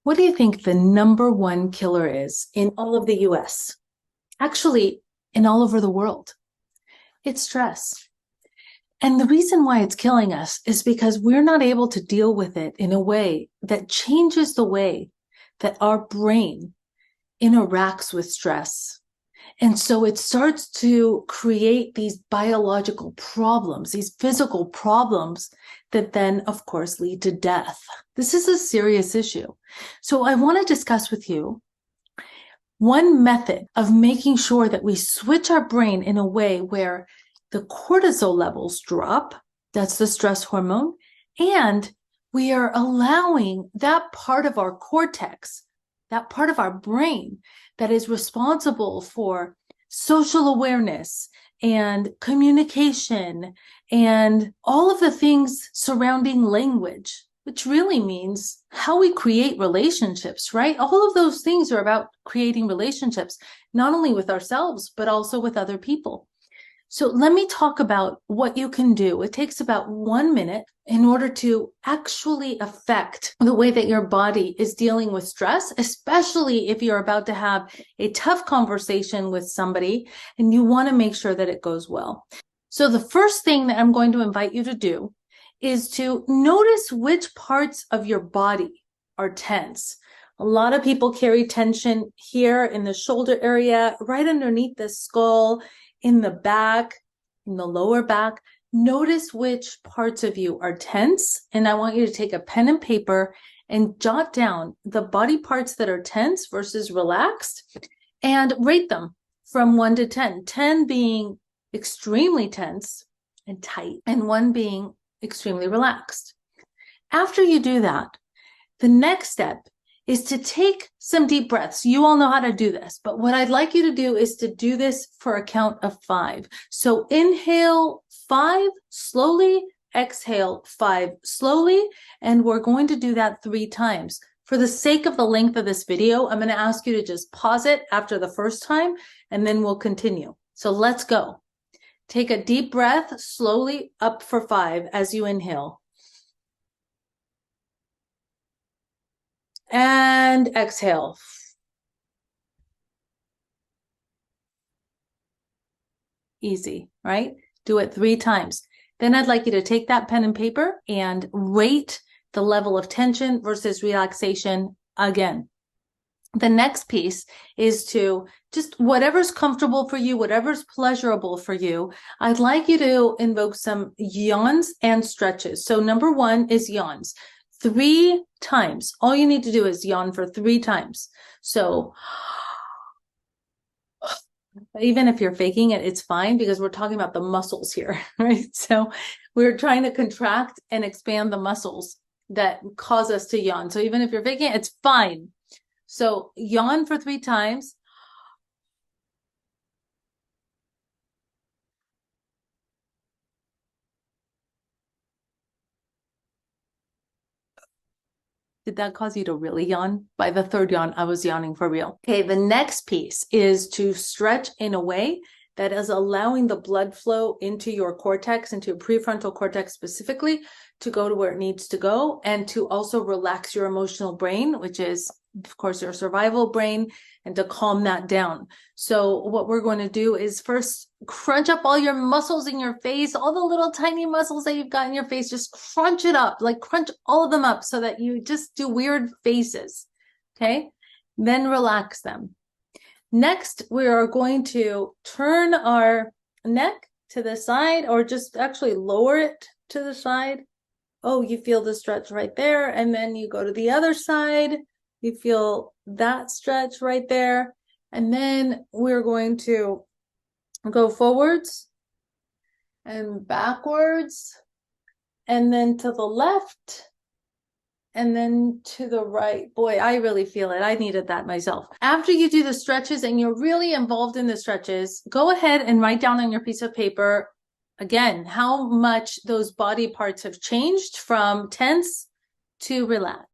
What do you think the number one killer is in all of the US? Actually, in all over the world. It's stress. And the reason why it's killing us is because we're not able to deal with it in a way that changes the way that our brain interacts with stress. And so it starts to create these biological problems, these physical problems that then, of course, lead to death. This is a serious issue. So I want to discuss with you one method of making sure that we switch our brain in a way where the cortisol levels drop, that's the stress hormone, and we are allowing that part of our cortex, that part of our brain that is responsible for social awareness and communication and all of the things surrounding language, which really means how we create relationships, right? All of those things are about creating relationships, not only with ourselves, but also with other people. So let me talk about what you can do. It takes about 1 minute in order to actually affect the way that your body is dealing with stress, especially if you're about to have a tough conversation with somebody and you want to make sure that it goes well. So the first thing that I'm going to invite you to do is to notice which parts of your body are tense. A lot of people carry tension here in the shoulder area, right underneath the skull, in the back, in the lower back. Notice which parts of you are tense. And I want you to take a pen and paper and jot down the body parts that are tense versus relaxed and rate them from 1 to 10. 10 being extremely tense and tight, and 1 being extremely relaxed. After you do that, the next step is to take some deep breaths. You all know how to do this, but what I'd like you to do is to do this for a count of 5. So inhale 5 slowly, exhale 5 slowly, and we're going to do that 3 times. For the sake of the length of this video, I'm going to ask you to just pause it after the first time, and then we'll continue. So let's go. Take a deep breath slowly up for 5 as you inhale. And exhale. Easy, right? Do it 3 times. Then I'd like you to take that pen and paper and rate the level of tension versus relaxation again. The next piece is to just whatever's comfortable for you, whatever's pleasurable for you. I'd like you to invoke some yawns and stretches. So number 1 is yawns. 3 times. All you need to do is yawn for 3 times. So even if you're faking it, it's fine because we're talking about the muscles here, right? So we're trying to contract and expand the muscles that cause us to yawn. So even if you're faking it, it's fine. So yawn for 3 times. Did that cause you to really yawn? By the 3rd yawn, I was yawning for real. Okay, the next piece is to stretch in a way that is allowing the blood flow into your cortex, into your prefrontal cortex specifically, to go to where it needs to go, and to also relax your emotional brain, which is, of course, your survival brain, and to calm that down. So what we're going to do is first crunch up all your muscles in your face, all the little tiny muscles that you've got in your face, just crunch it up, like crunch all of them up so that you just do weird faces, okay? Then relax them. Next, we are going to turn our neck to the side, or just actually lower it to the side. Oh, you feel the stretch right there. And then you go to the other side. You feel that stretch right there. And then we're going to go forwards and backwards, and then to the left, and then to the right. Boy, I really feel it. I needed that myself. After you do the stretches and you're really involved in the stretches, go ahead and write down on your piece of paper, again, how much those body parts have changed from tense to relaxed.